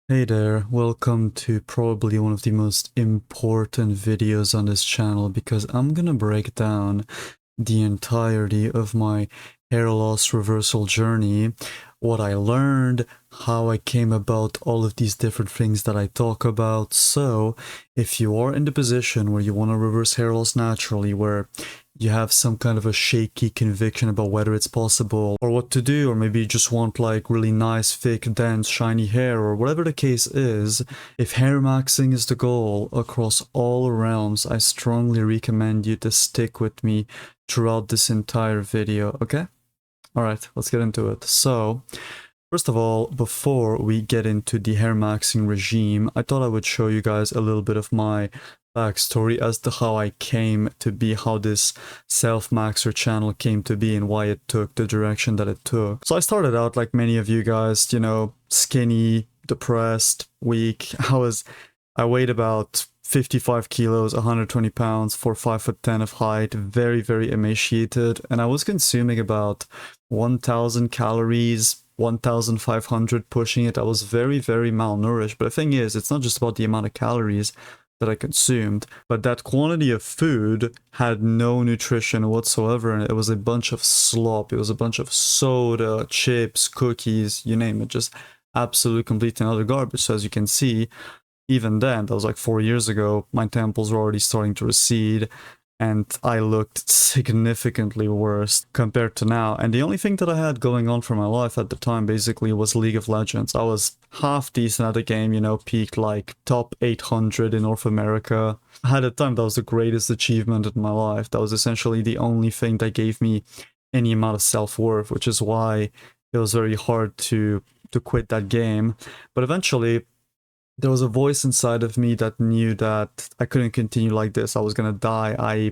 Hey there, welcome to probably one of the most important videos on this channel because I'm gonna break down the entirety of my hair loss reversal journey, what I learned, how I came about all of these different things that I talk about. So if you are in the position where you want to reverse hair loss naturally, where you have some kind of a shaky conviction about whether it's possible or what to do, or maybe you just want like really nice, thick, dense, shiny hair, or whatever the case is, if hair maxing is the goal across all realms, I strongly recommend you to stick with me throughout this entire video, okay? Alright, let's get into it. So, first of all, before we get into the hair maxing regime, I thought I would show you guys a little bit of my backstory as to how I came to be, how this Selfmaxxer channel came to be, and why it took the direction that it took. So I started out like many of you guys, you know, skinny, depressed, weak. I weighed about 55 kilos, 120 pounds, for 5'10" of height, very, very emaciated, and I was consuming about 1,000 calories, 1,500 pushing it. I was very, very malnourished. But the thing is, it's not just about the amount of calories that I consumed, but that quantity of food had no nutrition whatsoever, and it was a bunch of slop. It was a bunch of soda, chips, cookies, you name it, just absolute complete and utter garbage. So as you can see, even then, that was like 4 years ago, my temples were already starting to recede, and I looked significantly worse compared to now. And the only thing that I had going on for my life at the time basically was League of Legends. I was half decent at the game, you know, peaked like top 800 in North America. At the time, that was the greatest achievement in my life. That was essentially the only thing that gave me any amount of self-worth, which is why it was very hard to quit that game. But eventually, there was a voice inside of me that knew that I couldn't continue like this. I was gonna die. I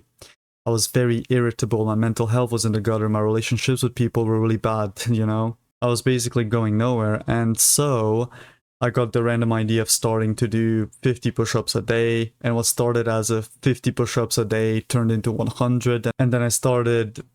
was very irritable. My mental health was in the gutter. My relationships with people were really bad, you know? I was basically going nowhere. And so I got the random idea of starting to do 50 push-ups a day. And what started as a 50 push-ups a day turned into 100. And then I started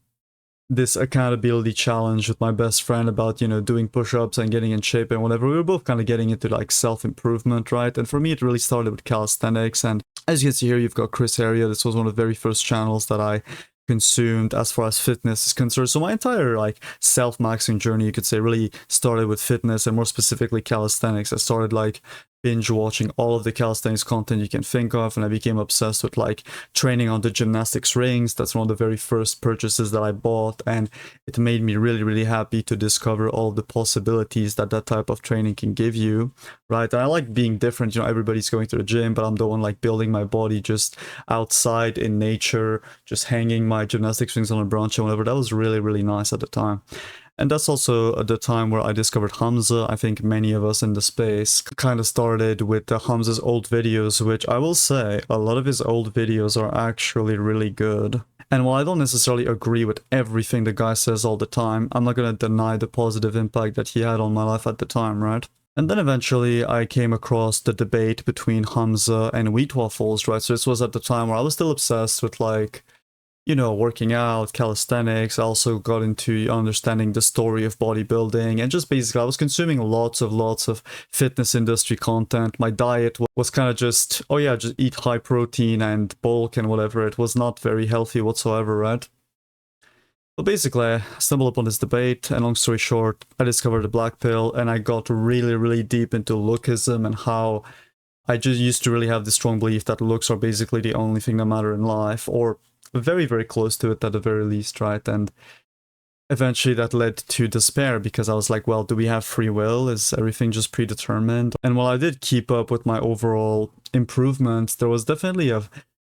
this accountability challenge with my best friend about, you know, doing push-ups and getting in shape and whatever. We were both kind of getting into like self-improvement, right? And for me, it really started with calisthenics. And as you can see here, you've got Chris Area. This was one of the very first channels that I consumed as far as fitness is concerned. So my entire like self-maxing journey, you could say, really started with fitness and more specifically calisthenics. I started like binge watching all of the calisthenics content you can think of, and I became obsessed with like training on the gymnastics rings. That's one of the very first purchases that I bought, and it made me really, really happy to discover all of the possibilities that that type of training can give you, right? And I like being different. You know, everybody's going to the gym, but I'm the one like building my body just outside in nature, just hanging my gymnastics rings on a branch and whatever. That was really, really nice at the time. And that's also at the time where I discovered Hamza. I think many of us in the space kind of started with Hamza's old videos, which I will say, a lot of his old videos are actually really good. And while I don't necessarily agree with everything the guy says all the time, I'm not going to deny the positive impact that he had on my life at the time, right? And then eventually I came across the debate between Hamza and wheat waffles, right? So this was at the time where I was still obsessed with like, you know, working out, calisthenics. I also got into understanding the story of bodybuilding, and just basically I was consuming lots of fitness industry content. My diet was kind of just, oh yeah, just eat high protein and bulk and whatever. It was not very healthy whatsoever, right? But basically, I stumbled upon this debate, and long story short, I discovered the black pill, and I got really, really deep into lookism and how I just used to really have this strong belief that looks are basically the only thing that matter in life, or very, very close to it at the very least, right? And eventually that led to despair because I was like, well, do we have free will? Is everything just predetermined? And while I did keep up with my overall improvements, there was definitely a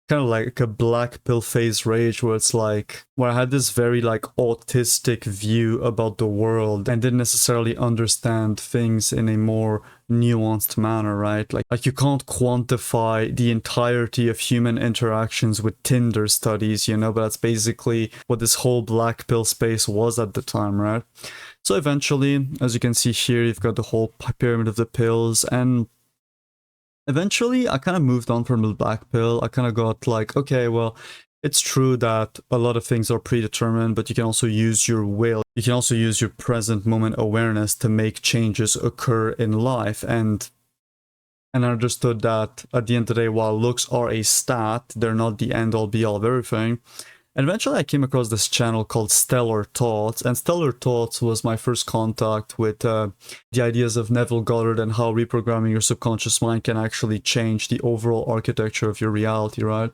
kind of like a black pill phase rage where it's like, where I had this very like autistic view about the world and didn't necessarily understand things in a more nuanced manner, right? Like you can't quantify the entirety of human interactions with Tinder studies, you know, but that's basically what this whole black pill space was at the time, right? So eventually, as you can see here, you've got the whole pyramid of the pills, and eventually I kind of moved on from the black pill. I kind of got like, okay, well, it's true that a lot of things are predetermined, but you can also use your will. You can also use your present moment awareness to make changes occur in life. And And I understood that at the end of the day, while looks are a stat, they're not the end all be all of everything. And eventually I came across this channel called Stellar Thoughts, and Stellar Thoughts was my first contact with the ideas of Neville Goddard and how reprogramming your subconscious mind can actually change the overall architecture of your reality, right?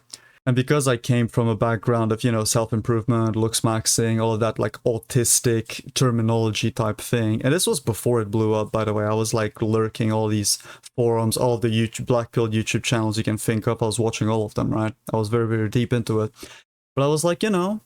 And because I came from a background of, you know, self-improvement, looks maxing, all of that like autistic terminology type thing, and this was before it blew up, by the way. I was like lurking all these forums, all the YouTube, Black Pill YouTube channels you can think of. I was watching all of them, right? I was very, very deep into it. But I was like, you know,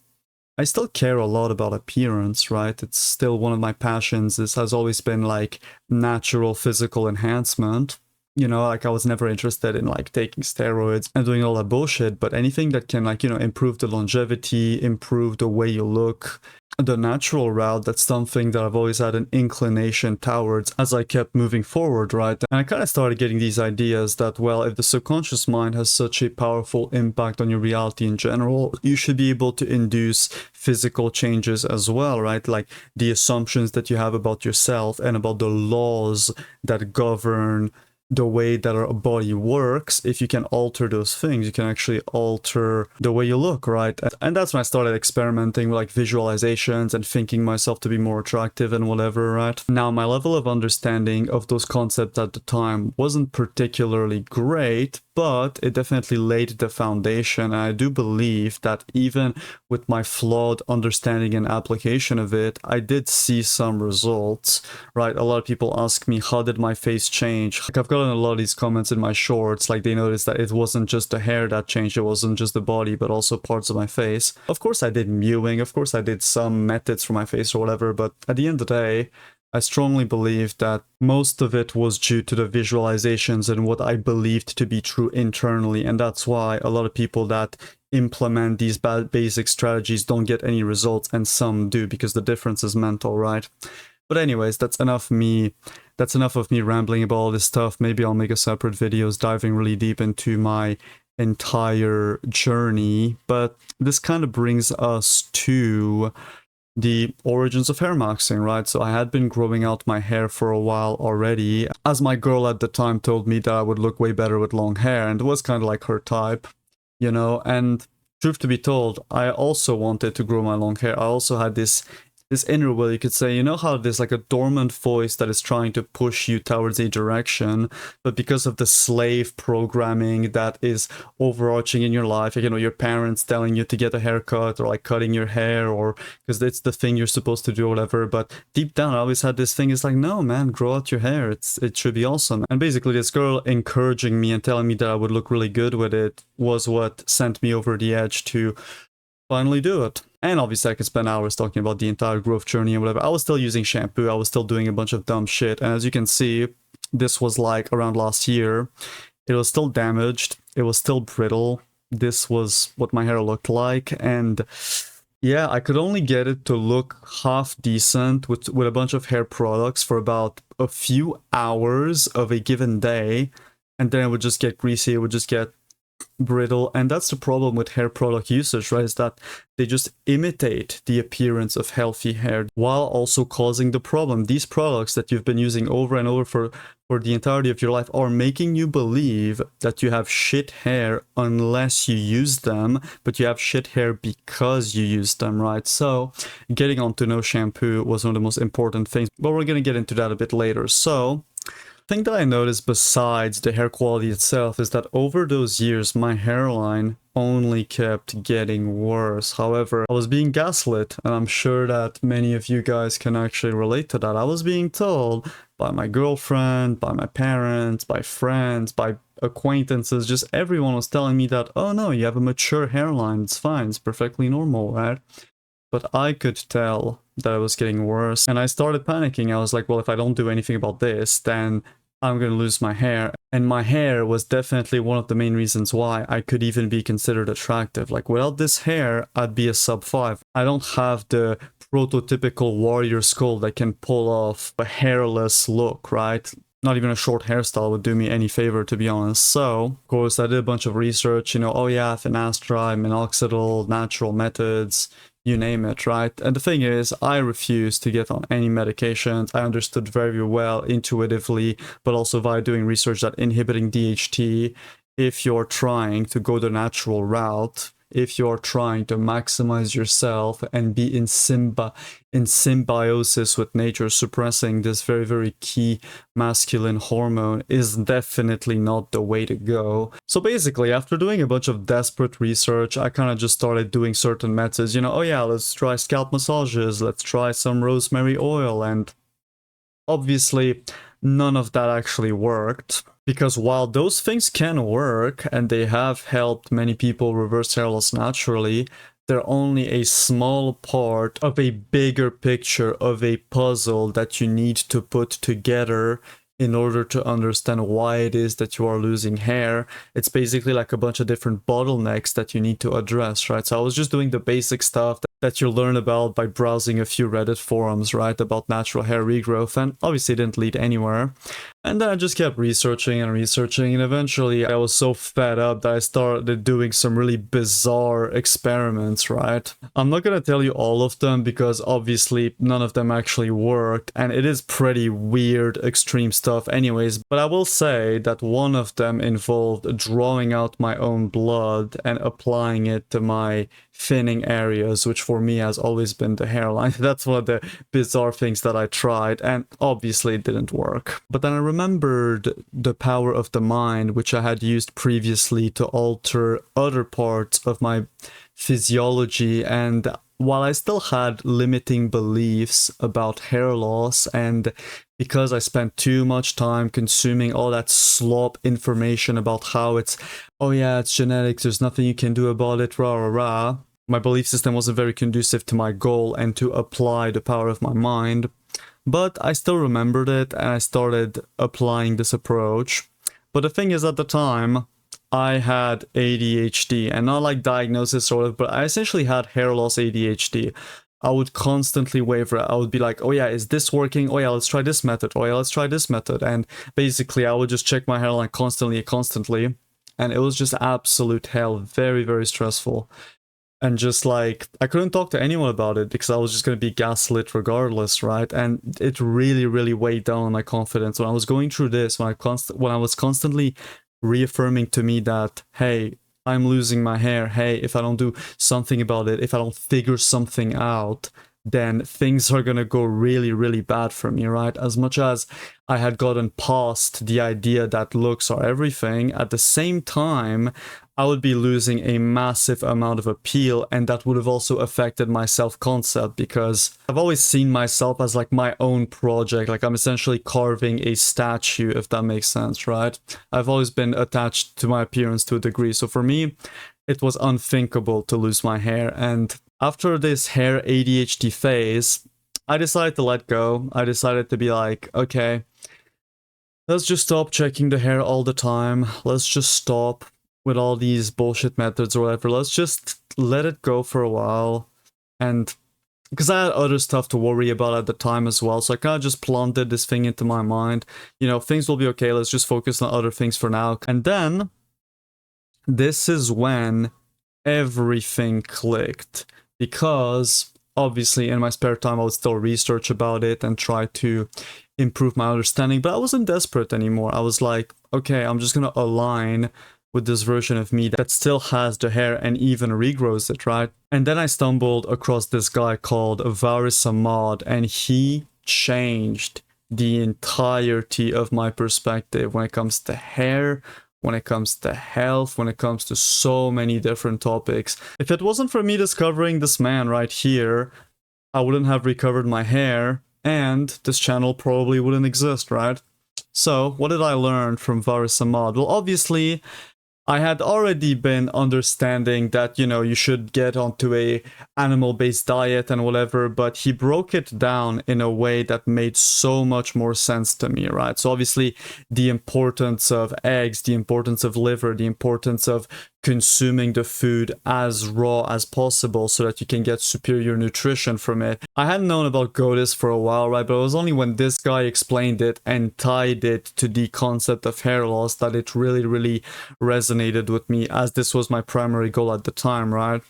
I still care a lot about appearance, right? It's still one of my passions. This has always been like natural physical enhancement. You know, like I was never interested in like taking steroids and doing all that bullshit, but anything that can like, you know, improve the longevity, improve the way you look, the natural route, that's something that I've always had an inclination towards as I kept moving forward, right? And I kind of started getting these ideas that, well, if the subconscious mind has such a powerful impact on your reality in general, you should be able to induce physical changes as well, right? Like the assumptions that you have about yourself and about the laws that govern the way that our body works. If you can alter those things, you can actually alter the way you look, right? And that's when I started experimenting with like visualizations and thinking myself to be more attractive and whatever, right? Now, my level of understanding of those concepts at the time wasn't particularly great, but it definitely laid the foundation. And I do believe that even with my flawed understanding and application of it, I did see some results, right? A lot of people ask me, how did my face change? Like I've gotten a lot of these comments in my shorts, like they noticed that it wasn't just the hair that changed, it wasn't just the body, but also parts of my face. Of course I did mewing, of course I did some methods for my face or whatever, but at the end of the day, I strongly believe that most of it was due to the visualizations and what I believed to be true internally, and that's why a lot of people that implement these basic strategies don't get any results and some do, because the difference is mental, right? But anyways, that's enough of me rambling about all this stuff. Maybe I'll make a separate videos diving really deep into my entire journey, but this kind of brings us to the origins of hair maxing, right? So I had been growing out my hair for a while already, as my girl at the time told me that I would look way better with long hair, and it was kind of like her type, you know. And truth to be told, I also wanted to grow my long hair. I also had this inner will, you could say. You know how there's like a dormant voice that is trying to push you towards a direction, but because of the slave programming that is overarching in your life, you know, your parents telling you to get a haircut or like cutting your hair, or because it's the thing you're supposed to do or whatever, but deep down I always had this thing, it's like, no man, grow out your hair, it should be awesome. And basically this girl encouraging me and telling me that I would look really good with it was what sent me over the edge to finally do it. And obviously I could spend hours talking about the entire growth journey and whatever. I was still using shampoo, I was still doing a bunch of dumb shit, and as you can see, this was like around last year. It was still damaged, it was still brittle. This was what my hair looked like, and yeah, I could only get it to look half decent with a bunch of hair products for about a few hours of a given day, and then it would just get greasy, it would just get brittle. And that's the problem with hair product usage, right? Is that they just imitate the appearance of healthy hair while also causing the problem. These products that you've been using over and over for the entirety of your life are making you believe that you have shit hair unless you use them, but you have shit hair because you use them, right? So getting onto no shampoo was one of the most important things, but we're gonna get into that a bit later. So thing that I noticed besides the hair quality itself is that over those years my hairline only kept getting worse. However, I was being gaslit, and I'm sure that many of you guys can actually relate to that. I was being told by my girlfriend, by my parents, by friends, by acquaintances, just everyone was telling me that, oh no, you have a mature hairline, it's fine, it's perfectly normal, right? But I could tell that it was getting worse, and I started panicking. I was like, well, if I don't do anything about this, then I'm gonna lose my hair. And my hair was definitely one of the main reasons why I could even be considered attractive. Like without this hair, I'd be a sub 5. I don't have the prototypical warrior skull that can pull off a hairless look, right? Not even a short hairstyle would do me any favor, to be honest. So, of course, I did a bunch of research, you know, oh yeah, finasteride, minoxidil, natural methods, you name it, right? And the thing is, I refused to get on any medications. I understood very well intuitively, but also via doing research, that inhibiting DHT, if you're trying to go the natural route, if you're trying to maximize yourself and be in symbiosis with nature, suppressing this very, very key masculine hormone is definitely not the way to go. So basically, after doing a bunch of desperate research, I kind of just started doing certain methods. You know, oh yeah, let's try scalp massages, let's try some rosemary oil, and obviously none of that actually worked. Because while those things can work, and they have helped many people reverse hair loss naturally, they're only a small part of a bigger picture of a puzzle that you need to put together in order to understand why it is that you are losing hair. It's basically like a bunch of different bottlenecks that you need to address, right? So I was just doing the basic stuff that you learn about by browsing a few Reddit forums, right, about natural hair regrowth, and obviously it didn't lead anywhere. And then I just kept researching, and eventually I was so fed up that I started doing some really bizarre experiments, right? I'm not gonna tell you all of them because obviously none of them actually worked, and it is pretty weird, extreme stuff anyways, but I will say that one of them involved drawing out my own blood and applying it to my thinning areas, which for me has always been the hairline. That's one of the bizarre things that I tried, and obviously it didn't work. But then I remembered the power of the mind, which I had used previously to alter other parts of my physiology, and while I still had limiting beliefs about hair loss, and because I spent too much time consuming all that slop information about how it's, oh yeah, it's genetics, there's nothing you can do about it, rah rah rah, my belief system wasn't very conducive to my goal and to apply the power of my mind. But I still remembered it, and I started applying this approach. But the thing is, at the time, I had ADHD, and not like diagnosis sort of, but I essentially had hair loss ADHD. I would constantly waver. I would be like, oh yeah, is this working? Oh yeah, let's try this method. Oh yeah, let's try this method. And basically, I would just check my hairline constantly. And it was just absolute hell. Very, very stressful. And just like, I couldn't talk to anyone about it because I was just going to be gaslit regardless, right? And it really, really weighed down on my confidence. When I was going through this, when I was constantly reaffirming to me that, hey, I'm losing my hair. Hey, if I don't do something about it, if I don't figure something out, then things are gonna go really, really bad for me, right? As much as I had gotten past the idea that looks are everything, at the same time, I would be losing a massive amount of appeal, and that would have also affected my self-concept, because I've always seen myself as like my own project, like I'm essentially carving a statue, if that makes sense, right? I've always been attached to my appearance to a degree, so for me, it was unthinkable to lose my hair. And after this hair ADHD phase, I decided to let go. I decided to be like, okay, let's just stop checking the hair all the time. Let's just stop with all these bullshit methods or whatever. Let's just let it go for a while. And because I had other stuff to worry about at the time as well, so I kind of just planted this thing into my mind. You know, things will be okay. Let's just focus on other things for now. And then this is when everything clicked, because obviously in my spare time I would still research about it and try to improve my understanding, but I wasn't desperate anymore. I was like, okay, I'm just gonna align with this version of me that still has the hair and even regrows it, right? And then I stumbled across this guy called Varis Ahmad, and he changed the entirety of my perspective when it comes to hair, when it comes to health, when it comes to so many different topics. If it wasn't for me discovering this man right here, I wouldn't have recovered my hair, and this channel probably wouldn't exist, right? So, what did I learn from Varis Ahmad? Well, obviously, I had already been understanding that, you know, you should get onto a animal-based diet and whatever, but he broke it down in a way that made so much more sense to me, right? So obviously the importance of eggs, the importance of liver, the importance of consuming the food as raw as possible so that you can get superior nutrition from it. I hadn't known about goddess for a while, right? But it was only when this guy explained it and tied it to the concept of hair loss that it really, really resonated with me, as this was my primary goal at the time, right?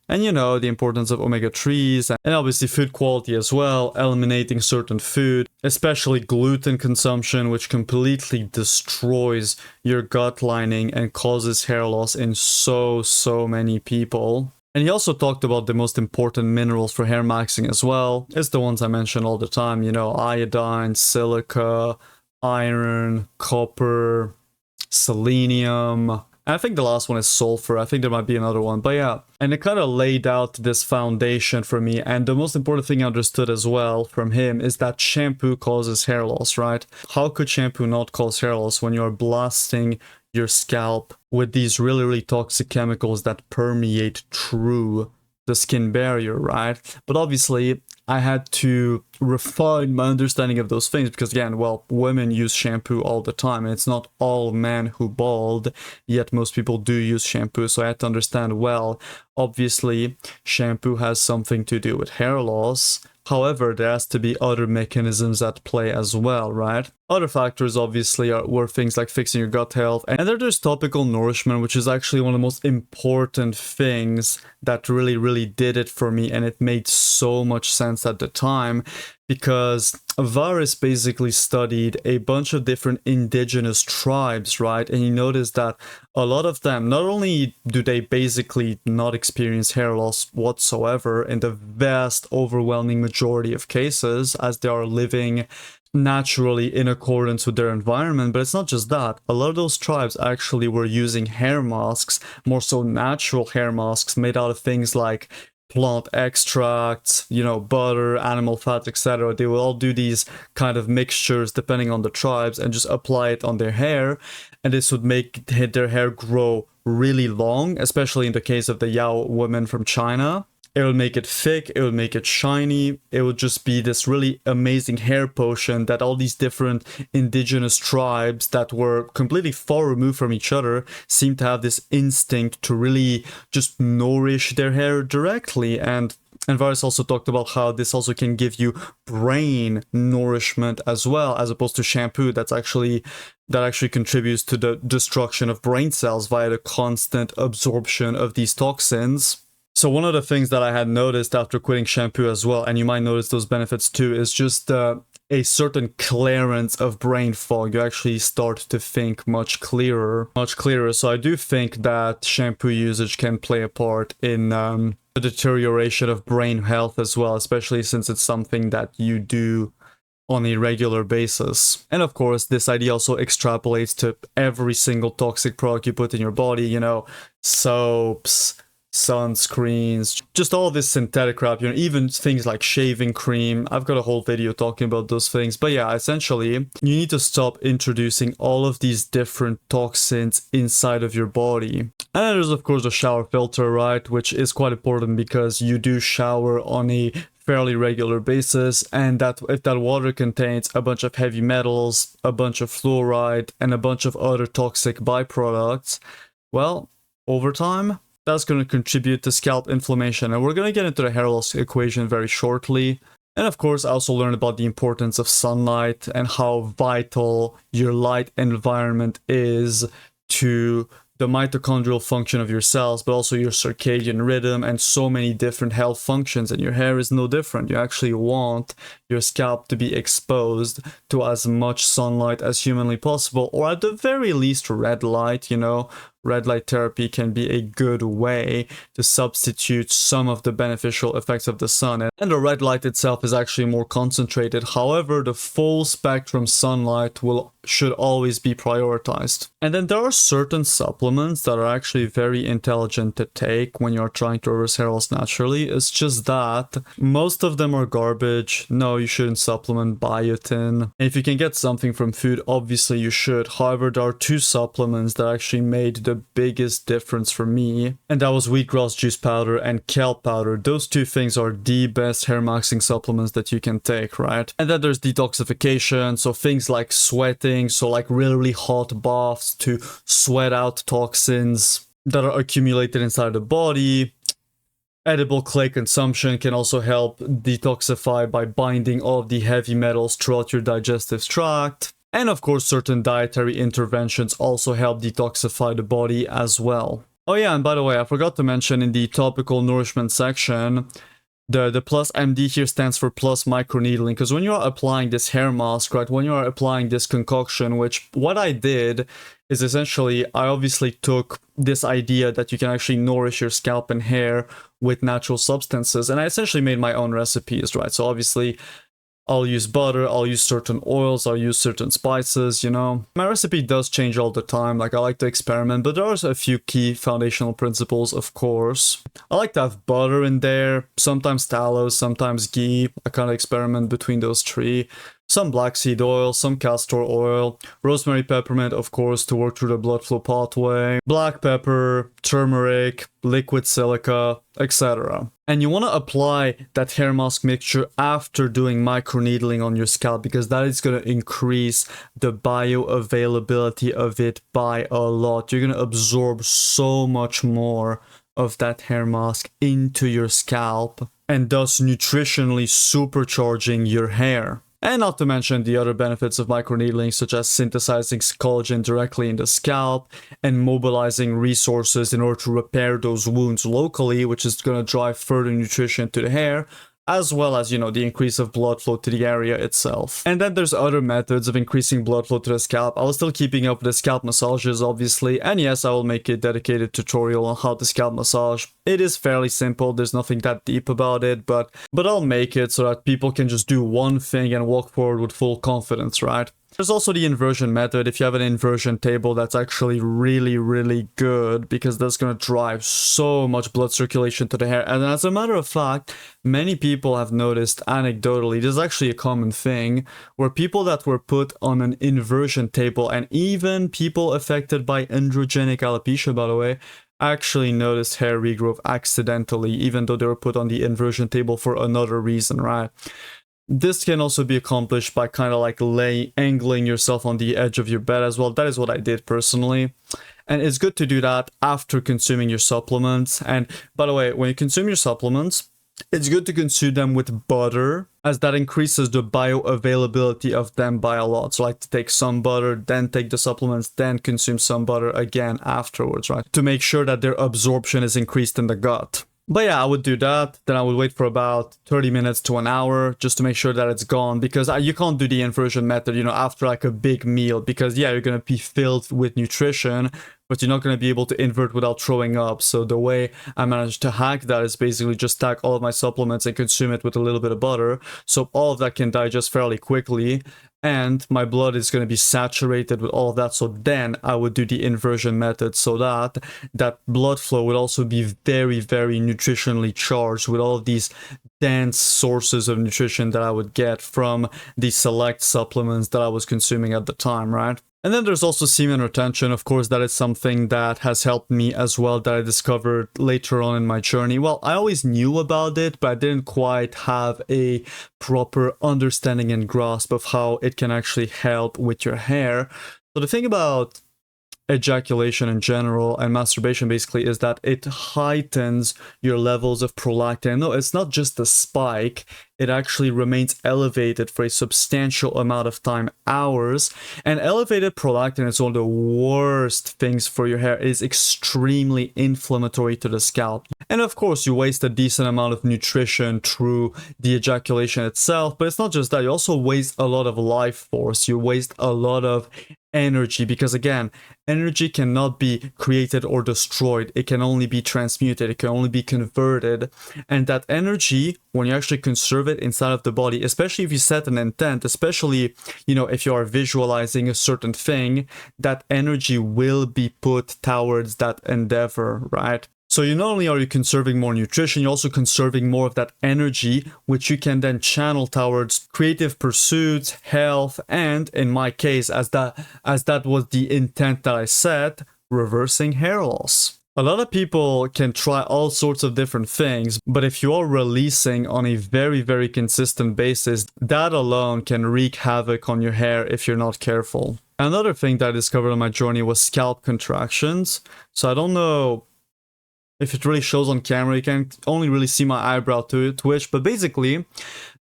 And you know, the importance of omega-3s and obviously food quality as well, eliminating certain food, especially gluten consumption, which completely destroys your gut lining and causes hair loss in so many people. And he also talked about the most important minerals for hair maxing as well. It's the ones I mention all the time, you know, iodine, silica, iron, copper, selenium. I think the last one is sulfur. I think there might be another one, but yeah. And it kind of laid out this foundation for me. And the most important thing I understood as well from him is that shampoo causes hair loss, right? How could shampoo not cause hair loss when you're blasting your scalp with these really toxic chemicals that permeate through the skin barrier, right? But obviously, I had to refine my understanding of those things because, again, well, women use shampoo all the time and it's not all men who bald, yet most people do use shampoo. So I had to understand, well, obviously, shampoo has something to do with hair loss. However, there has to be other mechanisms at play as well, right? Other factors obviously were things like fixing your gut health, and then there's topical nourishment, which is actually one of the most important things that really did it for me, and it made so much sense at the time because Varys basically studied a bunch of different indigenous tribes, right? And he noticed that a lot of them, not only do they basically not experience hair loss whatsoever in the vast overwhelming majority of cases as they are living naturally in accordance with their environment, but it's not just that. A lot of those tribes actually were using hair masks, more so natural hair masks made out of things like plant extracts, you know, butter, animal fat, etc. They will all do these kind of mixtures depending on the tribes and just apply it on their hair, and this would make their hair grow really long, especially in the case of the Yao women from China. It will make it thick, it will make it shiny, it will just be this really amazing hair potion that all these different indigenous tribes that were completely far removed from each other seem to have this instinct to really just nourish their hair directly. And Varys also talked about how this also can give you brain nourishment as well, as opposed to shampoo that actually contributes to the destruction of brain cells via the constant absorption of these toxins. So one of the things that I had noticed after quitting shampoo as well, and you might notice those benefits too, is just a certain clearance of brain fog. You actually start to think much clearer. So I do think that shampoo usage can play a part in the deterioration of brain health as well, especially since it's something that you do on a regular basis. And of course, this idea also extrapolates to every single toxic product you put in your body, you know, soaps, sunscreens, just all this synthetic crap, you know, even things like shaving cream. I've got a whole video talking about those things. But yeah, essentially, you need to stop introducing all of these different toxins inside of your body. And then there's, of course, a shower filter, right? Which is quite important because you do shower on a fairly regular basis, and that if that water contains a bunch of heavy metals, a bunch of fluoride, and a bunch of other toxic byproducts, well, over time, that's going to contribute to scalp inflammation. And we're going to get into the hair loss equation very shortly. And of course, I also learned about the importance of sunlight and how vital your light environment is to the mitochondrial function of your cells, but also your circadian rhythm and so many different health functions. And your hair is no different. You actually want your scalp to be exposed to as much sunlight as humanly possible, or at the very least red light, you know. Red light therapy can be a good way to substitute some of the beneficial effects of the sun. And the red light itself is actually more concentrated. However, the full spectrum sunlight should always be prioritized. And then there are certain supplements that are actually very intelligent to take when you're trying to reverse hair loss naturally. It's just that most of them are garbage. No, you shouldn't supplement biotin. And if you can get something from food, obviously you should. However, there are two supplements that actually made the biggest difference for me, and that was wheatgrass juice powder and kelp powder. Those two things are the best hair maxing supplements that you can take, right? And then there's detoxification, so things like sweating, so like really hot baths to sweat out toxins that are accumulated inside the body. Edible clay consumption can also help detoxify by binding all of the heavy metals throughout your digestive tract. And of course, certain dietary interventions also help detoxify the body as well. Oh yeah, and by the way, I forgot to mention in the topical nourishment section, the plus MD here stands for plus microneedling, because when you're applying this hair mask, right, when you're applying this concoction, which what I did is essentially, I obviously took this idea that you can actually nourish your scalp and hair with natural substances, and I essentially made my own recipes, right? So obviously, I'll use butter, I'll use certain oils, I'll use certain spices, you know. My recipe does change all the time, like I like to experiment, but there are a few key foundational principles, of course. I like to have butter in there, sometimes tallow, sometimes ghee. I kind of experiment between those three. Some black seed oil, some castor oil, rosemary, peppermint, of course, to work through the blood flow pathway, black pepper, turmeric, liquid silica, etc. And you want to apply that hair mask mixture after doing microneedling on your scalp, because that is going to increase the bioavailability of it by a lot. You're going to absorb so much more of that hair mask into your scalp, and thus nutritionally supercharging your hair. And not to mention the other benefits of microneedling, such as synthesizing collagen directly in the scalp and mobilizing resources in order to repair those wounds locally, which is going to drive further nutrition to the hair, as well as, you know, the increase of blood flow to the area itself. And then there's other methods of increasing blood flow to the scalp. I was still keeping up with the scalp massages, obviously, and yes, I will make a dedicated tutorial on how to scalp massage. It is fairly simple, there's nothing that deep about it, but I'll make it so that people can just do one thing and walk forward with full confidence, right? There's also the inversion method. If you have an inversion table, that's actually really good, because that's going to drive so much blood circulation to the hair. And as a matter of fact, many people have noticed anecdotally, this is actually a common thing, where people that were put on an inversion table, and even people affected by androgenic alopecia, by the way, actually noticed hair regrowth accidentally, even though they were put on the inversion table for another reason, right? This can also be accomplished by kind of like angling yourself on the edge of your bed as well. That is what I did personally. And it's good to do that after consuming your supplements. And by the way, when you consume your supplements, it's good to consume them with butter, as that increases the bioavailability of them by a lot. So I like to take some butter, then take the supplements, then consume some butter again afterwards, right? To make sure that their absorption is increased in the gut. But yeah, I would do that, then I would wait for about 30 minutes to an hour just to make sure that it's gone, because you can't do the inversion method, you know, after like a big meal, because yeah, you're going to be filled with nutrition, but you're not going to be able to invert without throwing up. So the way I managed to hack that is basically just stack all of my supplements and consume it with a little bit of butter, so all of that can digest fairly quickly, and my blood is going to be saturated with all of that. So then I would do the inversion method, so that that blood flow would also be very nutritionally charged with all of these dense sources of nutrition that I would get from the select supplements that I was consuming at the time, right? And then there's also semen retention. Of course, that is something that has helped me as well, that I discovered later on in my journey. Well, I always knew about it, but I didn't quite have a proper understanding and grasp of how it can actually help with your hair. So the thing about ejaculation in general and masturbation basically is that it heightens your levels of prolactin. No, it's not just a spike, it actually remains elevated for a substantial amount of time, hours. And elevated prolactin is one of the worst things for your hair. It is extremely inflammatory to the scalp. And of course, you waste a decent amount of nutrition through the ejaculation itself, but it's not just that, you also waste a lot of life force, you waste a lot of energy, because again, energy cannot be created or destroyed, it can only be transmuted, it can only be converted. And that energy, when you actually conserve it inside of the body, especially if you set an intent, especially, you know, if you are visualizing a certain thing, that energy will be put towards that endeavor, right? So you not only are you conserving more nutrition, you're also conserving more of that energy, which you can then channel towards creative pursuits, health, and in my case, as that was the intent that I set, reversing hair loss. A lot of people can try all sorts of different things, but if you are releasing on a very consistent basis, that alone can wreak havoc on your hair if you're not careful. Another thing that I discovered on my journey was scalp contractions. So I don't know if it really shows on camera. You can only really see my eyebrow to twitch, but basically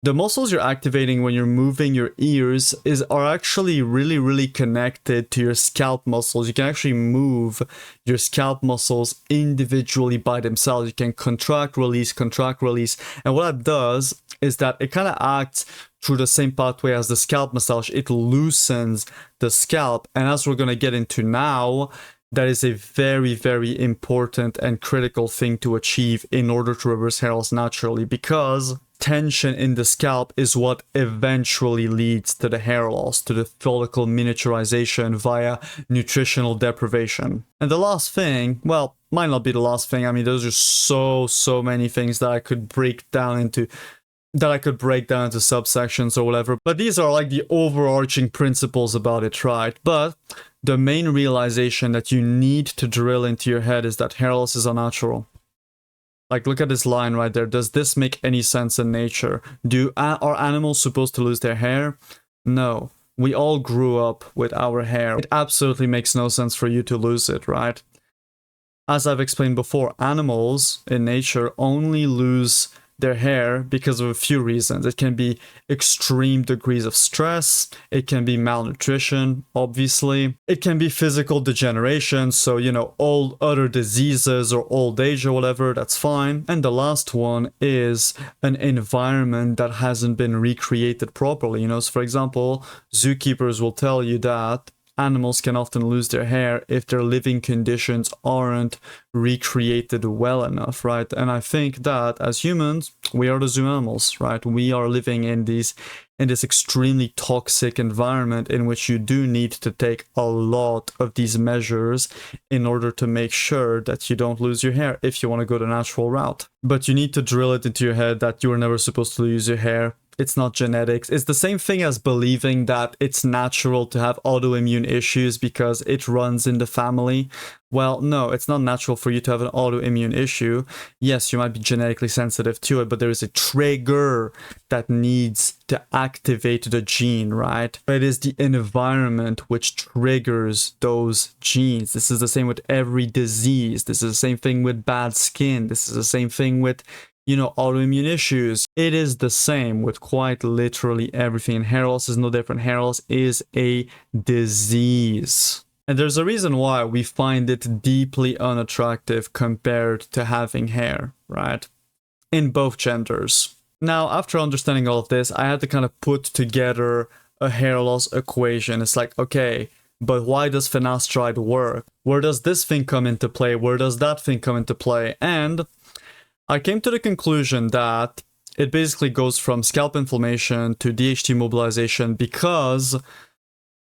the muscles you're activating when you're moving your ears are actually really connected to your scalp muscles. You can actually move your scalp muscles individually by themselves. You can contract, release, and what that does is that it kind of acts through the same pathway as the scalp massage. It loosens the scalp, and as we're going to get into now, that is a very important and critical thing to achieve in order to reverse hair loss naturally, because tension in the scalp is what eventually leads to the hair loss, to the follicle miniaturization via nutritional deprivation. And the last thing, well, might not be the last thing. I mean, those are so many things that I could break down into subsections or whatever, but these are like the overarching principles about it, right? But the main realization that you need to drill into your head is that hair loss is unnatural. Like, look at this line right there. Does this make any sense in nature? Are animals supposed to lose their hair? No. We all grew up with our hair. It absolutely makes no sense for you to lose it, right? As I've explained before, animals in nature only lose their hair because of a few reasons. It can be extreme degrees of stress, it can be malnutrition, obviously, it can be physical degeneration, so all other diseases or old age or whatever, that's fine. And the last one is an environment that hasn't been recreated properly. So for example, zookeepers will tell you that animals can often lose their hair if their living conditions aren't recreated well enough, right? And I think that as humans, we are the zoo animals, right? We are living in this extremely toxic environment in which you do need to take a lot of these measures in order to make sure that you don't lose your hair if you want to go the natural route. But you need to drill it into your head that you were never supposed to lose your hair. It's not genetics. It's the same thing as believing that it's natural to have autoimmune issues because it runs in the family. Well, no, it's not natural for you to have an autoimmune issue. Yes, you might be genetically sensitive to it, but there is a trigger that needs to activate the gene, right? It is the environment which triggers those genes. This is the same with every disease. This is the same thing with bad skin. This is the same thing with autoimmune issues. It is the same with quite literally everything. And hair loss is no different. Hair loss is a disease. And there's a reason why we find it deeply unattractive compared to having hair, right? In both genders. Now, after understanding all of this, I had to kind of put together a hair loss equation. It's like, okay, but why does finasteride work? Where does this thing come into play? Where does that thing come into play? And I came to the conclusion that it basically goes from scalp inflammation to DHT mobilization because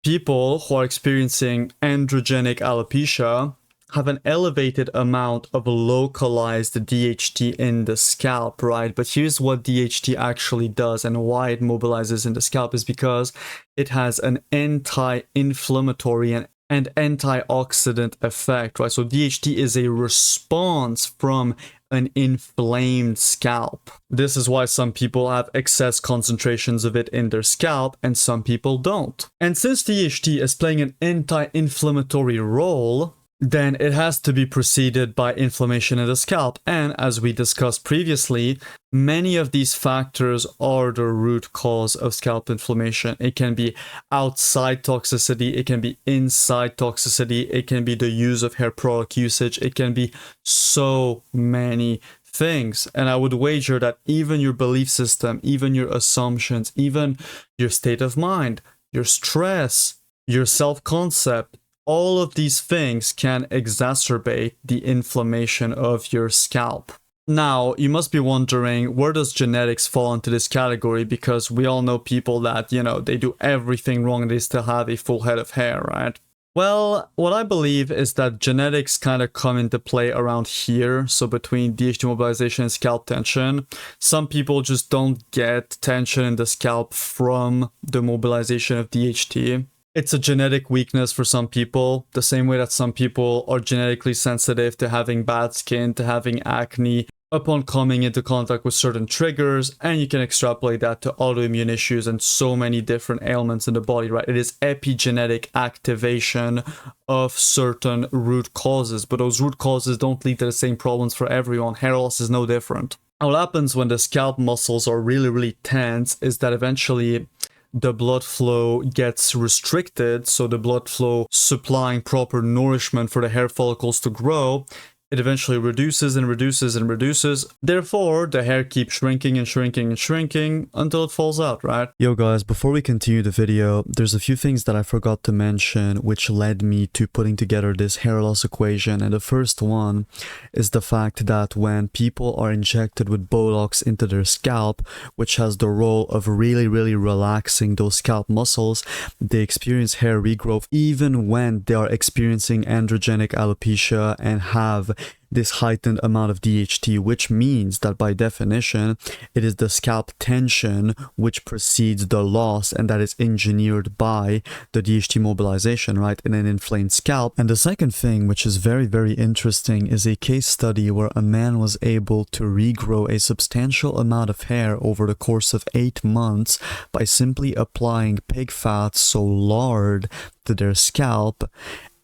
people who are experiencing androgenic alopecia have an elevated amount of localized DHT in the scalp, right? But here's what DHT actually does and why it mobilizes in the scalp is because it has an anti-inflammatory and antioxidant effect, right? So DHT is a response from an inflamed scalp. This is why some people have excess concentrations of it in their scalp and some people don't. And since DHT is playing an anti-inflammatory role, then it has to be preceded by inflammation in the scalp. And as we discussed previously, many of these factors are the root cause of scalp inflammation. It can be outside toxicity, it can be inside toxicity, it can be the use of hair product usage, it can be so many things. And I would wager that even your belief system, even your assumptions, even your state of mind, your stress, your self-concept, all of these things can exacerbate the inflammation of your scalp. Now, you must be wondering, where does genetics fall into this category? Because we all know people that, they do everything wrong and they still have a full head of hair, right? Well, what I believe is that genetics kind of come into play around here. So between DHT mobilization and scalp tension, some people just don't get tension in the scalp from the mobilization of DHT. It's a genetic weakness for some people, the same way that some people are genetically sensitive to having bad skin, to having acne, upon coming into contact with certain triggers, and you can extrapolate that to autoimmune issues and so many different ailments in the body, right? It is epigenetic activation of certain root causes, but those root causes don't lead to the same problems for everyone. Hair loss is no different. What happens when the scalp muscles are really tense is that eventually the blood flow gets restricted, so the blood flow supplying proper nourishment for the hair follicles to grow, it eventually reduces and reduces and reduces. Therefore, the hair keeps shrinking and shrinking and shrinking until it falls out, right? Yo guys, before we continue the video, there's a few things that I forgot to mention which led me to putting together this hair loss equation. And the first one is the fact that when people are injected with Botox into their scalp, which has the role of really relaxing those scalp muscles, they experience hair regrowth even when they are experiencing androgenic alopecia and have this heightened amount of DHT, which means that by definition, it is the scalp tension which precedes the loss, and that is engineered by the DHT mobilization, right, in an inflamed scalp. And the second thing, which is very interesting, is a case study where a man was able to regrow a substantial amount of hair over the course of 8 months by simply applying pig fat, so lard, to their scalp,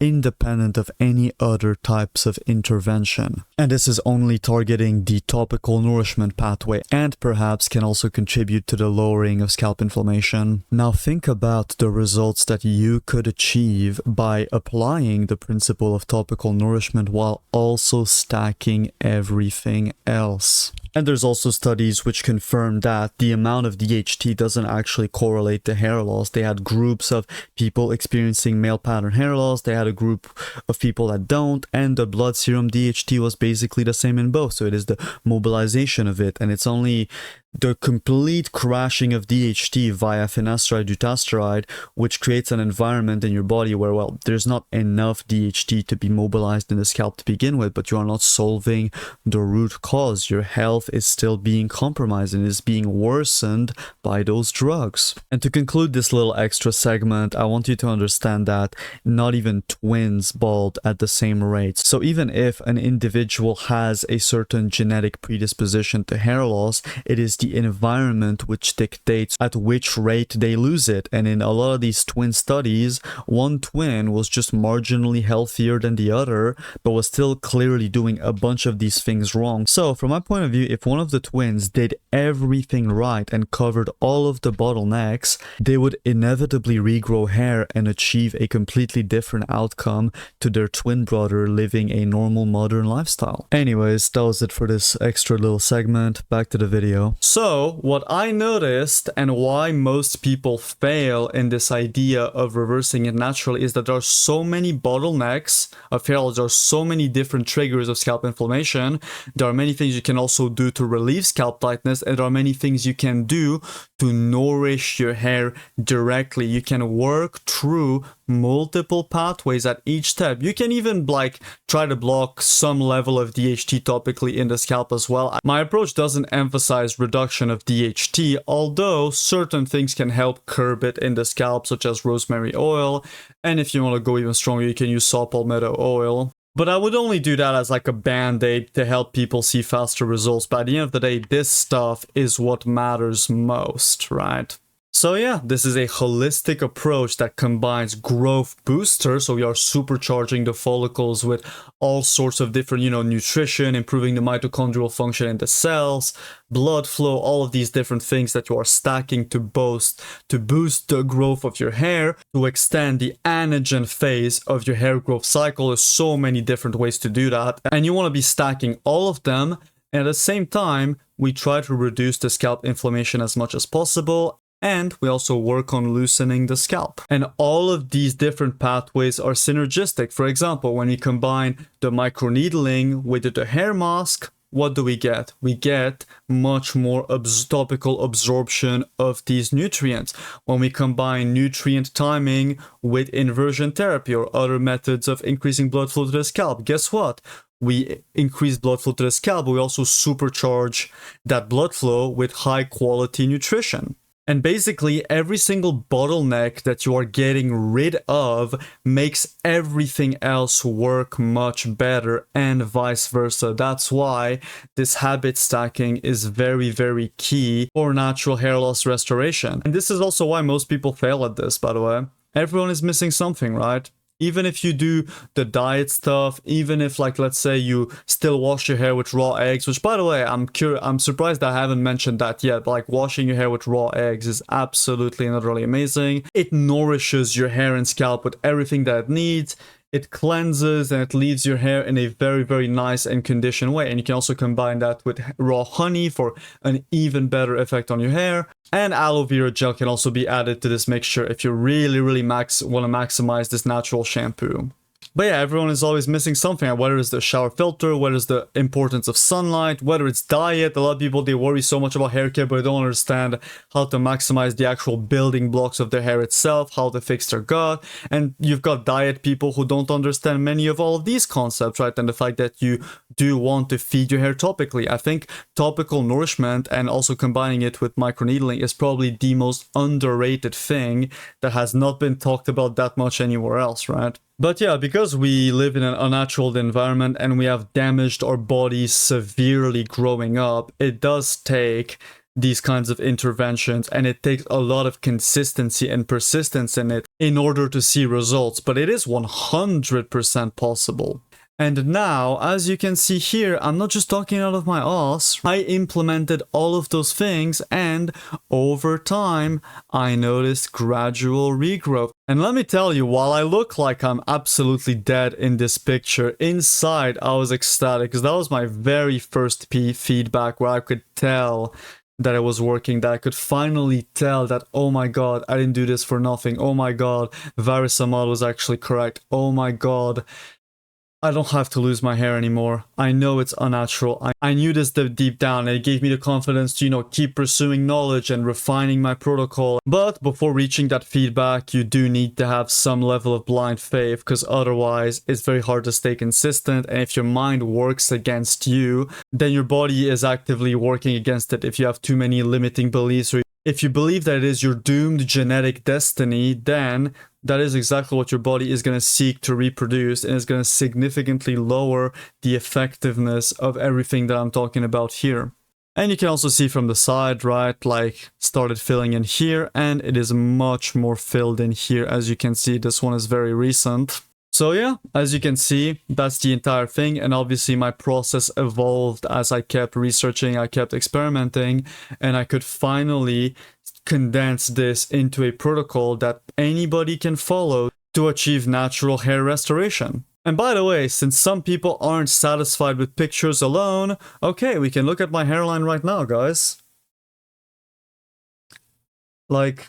independent of any other types of intervention. And this is only targeting the topical nourishment pathway, and perhaps can also contribute to the lowering of scalp inflammation. Now think about the results that you could achieve by applying the principle of topical nourishment while also stacking everything else. And there's also studies which confirm that the amount of DHT doesn't actually correlate to hair loss. They had groups of people experiencing male pattern hair loss, they had a group of people that don't, and the blood serum DHT was basically the same in both. So it is the mobilization of it, and it's only the complete crashing of DHT via finasteride dutasteride which creates an environment in your body where, well, there's not enough DHT to be mobilized in the scalp to begin with, but you are not solving the root cause. Your health is still being compromised and is being worsened by those drugs. And to conclude this little extra segment, I want you to understand that not even twins bald at the same rate. So even if an individual has a certain genetic predisposition to hair loss, it is the environment which dictates at which rate they lose it. And in a lot of these twin studies, one twin was just marginally healthier than the other, but was still clearly doing a bunch of these things wrong. So from my point of view, if one of the twins did everything right and covered all of the bottlenecks, they would inevitably regrow hair and achieve a completely different outcome to their twin brother living a normal modern lifestyle. Anyways, that was it for this extra little segment. Back to the video. So what I noticed, and why most people fail in this idea of reversing it naturally, is that there are so many bottlenecks of hair loss. There are so many different triggers of scalp inflammation. There are many things you can also do to relieve scalp tightness, and there are many things you can do to nourish your hair directly. You can work through multiple pathways at each step. You can even like try to block some level of DHT topically in the scalp as well. My approach doesn't emphasize reduction of DHT, although certain things can help curb it in the scalp, such as rosemary oil, and if you want to go even stronger, you can use saw palmetto oil. But I would only do that as like a band-aid to help people see faster results. But at the end of the day, this stuff is what matters most, right? So yeah, this is a holistic approach that combines growth boosters, so we are supercharging the follicles with all sorts of different, nutrition, improving the mitochondrial function in the cells, blood flow, all of these different things that you are stacking to boost the growth of your hair, to extend the anagen phase of your hair growth cycle. There's so many different ways to do that, and you want to be stacking all of them, and at the same time, we try to reduce the scalp inflammation as much as possible. And we also work on loosening the scalp. And all of these different pathways are synergistic. For example, when we combine the microneedling with the hair mask, what do we get? We get much more topical absorption of these nutrients. When we combine nutrient timing with inversion therapy or other methods of increasing blood flow to the scalp, guess what? We increase blood flow to the scalp, but we also supercharge that blood flow with high quality nutrition. And basically, every single bottleneck that you are getting rid of makes everything else work much better, and vice versa. That's why this habit stacking is very, very key for natural hair loss restoration. And this is also why most people fail at this, by the way. Everyone is missing something, right? Even if you do the diet stuff, even if, like, let's say you still wash your hair with raw eggs, which, by the way, I'm surprised I haven't mentioned that yet, but like washing your hair with raw eggs is absolutely and utterly amazing. It nourishes your hair and scalp with everything that it needs. It cleanses and it leaves your hair in a very, very nice and conditioned way. And you can also combine that with raw honey for an even better effect on your hair. And aloe vera gel can also be added to this mixture if you really, really want to maximize this natural shampoo. But yeah, everyone is always missing something, whether it's the shower filter, whether it's the importance of sunlight, whether it's diet. A lot of people, they worry so much about hair care, but they don't understand how to maximize the actual building blocks of their hair itself, how to fix their gut. And you've got diet people who don't understand many of all of these concepts, right? And the fact that you do want to feed your hair topically. I think topical nourishment and also combining it with microneedling is probably the most underrated thing that has not been talked about that much anywhere else, right? But yeah, because we live in an unnatural environment and we have damaged our bodies severely growing up, it does take these kinds of interventions, and it takes a lot of consistency and persistence in it in order to see results, but it is 100% possible. And now, as you can see here, I'm not just talking out of my ass. I implemented all of those things, and over time, I noticed gradual regrowth. And let me tell you, while I look like I'm absolutely dead in this picture, inside I was ecstatic, because that was my very first feedback where I could tell that it was working, that I could finally tell that, oh my god, I didn't do this for nothing. Oh my god, Varisamad was actually correct. Oh my god, I don't have to lose my hair anymore. I know it's unnatural. I knew this deep down, and it gave me the confidence to, you know, keep pursuing knowledge and refining my protocol. But before reaching that feedback, you do need to have some level of blind faith, because otherwise it's very hard to stay consistent. And if your mind works against you, then your body is actively working against it. If you have too many limiting beliefs, or if you believe that it is your doomed genetic destiny, then that is exactly what your body is going to seek to reproduce, and it's going to significantly lower the effectiveness of everything that I'm talking about here. And you can also see from the side, right, like started filling in here, and it is much more filled in here. As you can see, this one is very recent. So yeah, as you can see, that's the entire thing, and obviously my process evolved as I kept researching, I kept experimenting, and I could finally condense this into a protocol that anybody can follow to achieve natural hair restoration. And by the way, since some people aren't satisfied with pictures alone, okay, we can look at my hairline right now, guys. Like,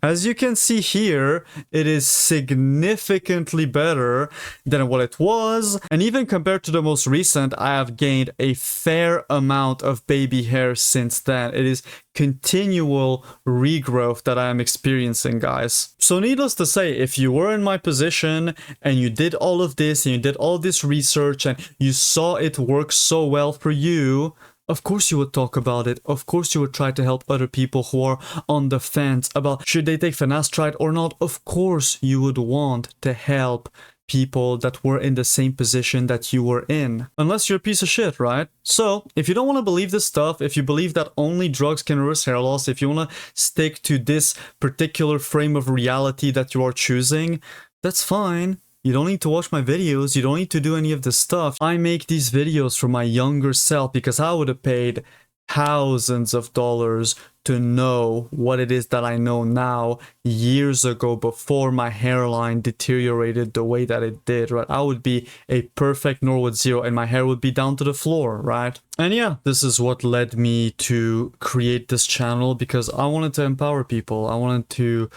as you can see here, it is significantly better than what it was. And even compared to the most recent, I have gained a fair amount of baby hair since then. It is continual regrowth that I am experiencing, guys. So needless to say, if you were in my position and you did all of this and you did all this research and you saw it work so well for you, of course you would talk about it. Of course you would try to help other people who are on the fence about should they take finasteride or not. Of course you would want to help people that were in the same position that you were in. Unless you're a piece of shit, right? So, if you don't want to believe this stuff, if you believe that only drugs can reverse hair loss, if you want to stick to this particular frame of reality that you are choosing, that's fine. You don't need to watch my videos, you don't need to do any of this stuff. I make these videos for my younger self because I would have paid thousands of dollars to know what it is that I know now years ago before my hairline deteriorated the way that it did, right? I would be a perfect Norwood Zero and my hair would be down to the floor, right? And yeah, this is what led me to create this channel because I wanted to empower people. I wanted to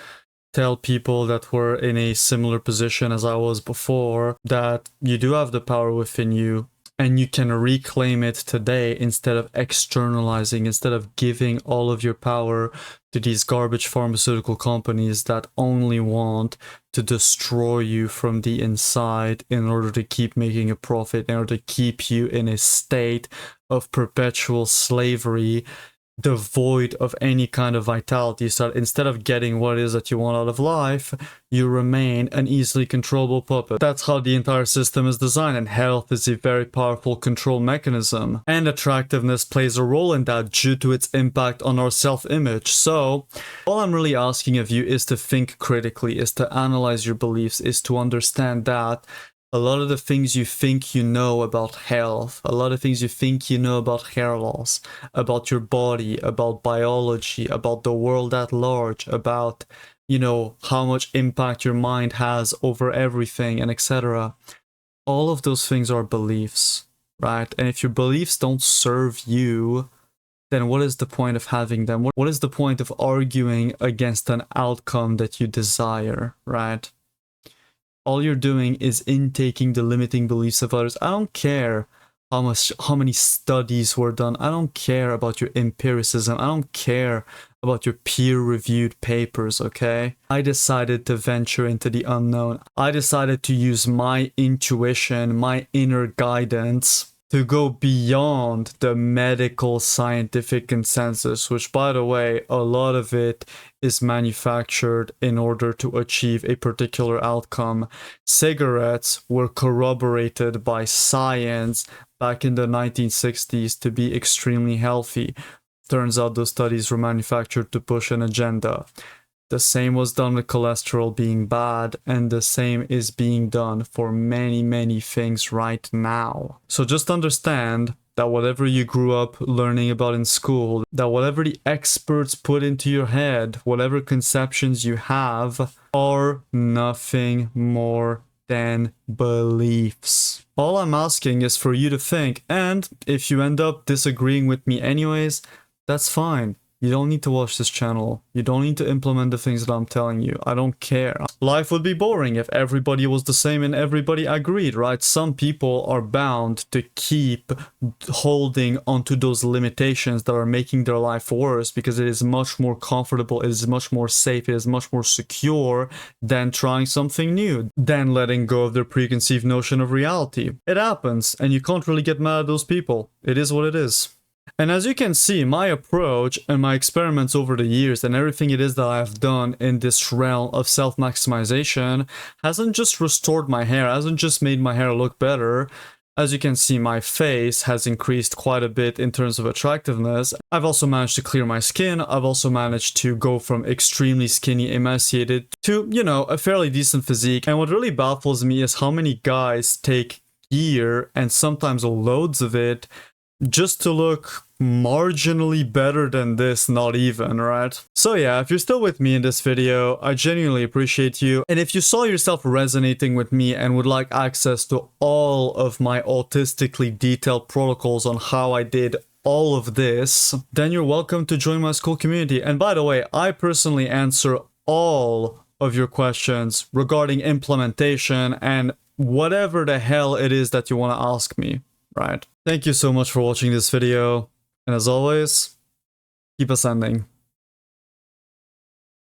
tell people that were in a similar position as I was before that you do have the power within you and you can reclaim it today instead of externalizing, instead of giving all of your power to these garbage pharmaceutical companies that only want to destroy you from the inside in order to keep making a profit, in order to keep you in a state of perpetual slavery devoid of any kind of vitality, so that instead of getting what it is that you want out of life, you remain an easily controllable puppet. That's how the entire system is designed, and health is a very powerful control mechanism. And attractiveness plays a role in that due to its impact on our self-image. So, all I'm really asking of you is to think critically, is to analyze your beliefs, is to understand that a lot of the things you think you know about health, a lot of things you think you know about hair loss, about your body, about biology, about the world at large, about, you know, how much impact your mind has over everything, and etc. All of those things are beliefs, right? And if your beliefs don't serve you, then what is the point of having them? What is the point of arguing against an outcome that you desire, right? All you're doing is intaking the limiting beliefs of others. I don't care how many studies were done. I don't care about your empiricism. I don't care about your peer-reviewed papers, okay? I decided to venture into the unknown. I decided to use my intuition, my inner guidance, to go beyond the medical scientific consensus, which, by the way, a lot of it is manufactured in order to achieve a particular outcome. Cigarettes were corroborated by science back in the 1960s to be extremely healthy. Turns out those studies were manufactured to push an agenda. The same was done with cholesterol being bad, and the same is being done for many, many things right now. So just understand that whatever you grew up learning about in school, that whatever the experts put into your head, whatever conceptions you have, are nothing more than beliefs. All I'm asking is for you to think, and if you end up disagreeing with me anyways, that's fine. You don't need to watch this channel. You don't need to implement the things that I'm telling you. I don't care. Life would be boring if everybody was the same and everybody agreed, right? Some people are bound to keep holding onto those limitations that are making their life worse because it is much more comfortable, it is much more safe, it is much more secure than trying something new, than letting go of their preconceived notion of reality. It happens, and you can't really get mad at those people. It is what it is. And as you can see, my approach and my experiments over the years and everything it is that I've done in this realm of self-maximization hasn't just restored my hair, hasn't just made my hair look better. As you can see, my face has increased quite a bit in terms of attractiveness. I've also managed to clear my skin. I've also managed to go from extremely skinny, emaciated to, you know, a fairly decent physique. And what really baffles me is how many guys take gear, and sometimes loads of it, just to look marginally better than this, not even, right? So yeah, if you're still with me in this video, I genuinely appreciate you. And if you saw yourself resonating with me and would like access to all of my autistically detailed protocols on how I did all of this, then you're welcome to join my school community. And by the way, I personally answer all of your questions regarding implementation and whatever the hell it is that you want to ask me, right? Thank you so much for watching this video, and as always, keep ascending.